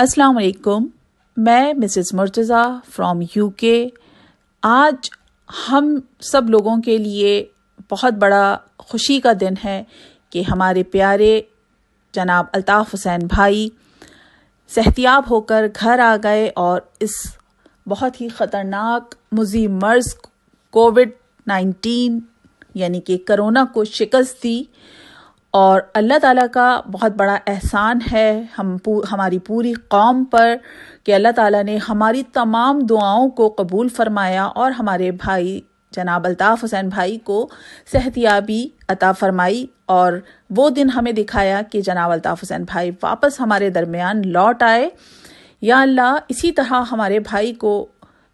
السلام علیکم، میں مسز مرتضیٰ فرام UK۔ آج ہم سب لوگوں کے لیے بہت بڑا خوشی کا دن ہے کہ ہمارے پیارے جناب الطاف حسین بھائی صحتیاب ہو کر گھر آ گئے اور اس بہت ہی خطرناک مضر مرض کووڈ-19 یعنی کہ کرونا کو شکست دی، اور اللہ تعالیٰ کا بہت بڑا احسان ہے ہماری پوری قوم پر کہ اللہ تعالیٰ نے ہماری تمام دعاؤں کو قبول فرمایا اور ہمارے بھائی جناب الطاف حسین بھائی کو صحتیابی عطا فرمائی، اور وہ دن ہمیں دکھایا کہ جناب الطاف حسین بھائی واپس ہمارے درمیان لوٹ آئے۔ یا اللہ اسی طرح ہمارے بھائی کو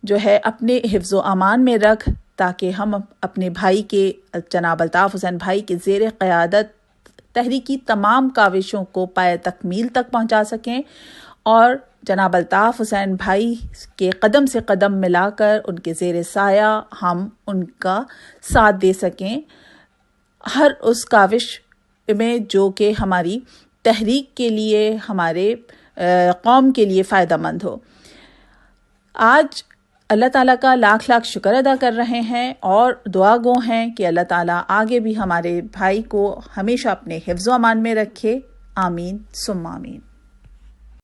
جو ہے اپنے حفظ و امان میں رکھ، تاکہ ہم اپنے بھائی کے جناب الطاف حسین بھائی کے زیر قیادت تحریکی تمام کاوشوں کو پائے تکمیل تک پہنچا سکیں، اور جناب الطاف حسین بھائی کے قدم سے قدم ملا کر ان کے زیر سایہ ہم ان کا ساتھ دے سکیں ہر اس کاوش میں جو کہ ہماری تحریک کے لیے، ہمارے قوم کے لیے فائدہ مند ہو۔ آج اللہ تعالیٰ کا لاکھ لاکھ شکر ادا کر رہے ہیں اور دعا گو ہیں کہ اللہ تعالیٰ آگے بھی ہمارے بھائی کو ہمیشہ اپنے حفظ و امان میں رکھے۔ آمین ثم آمین۔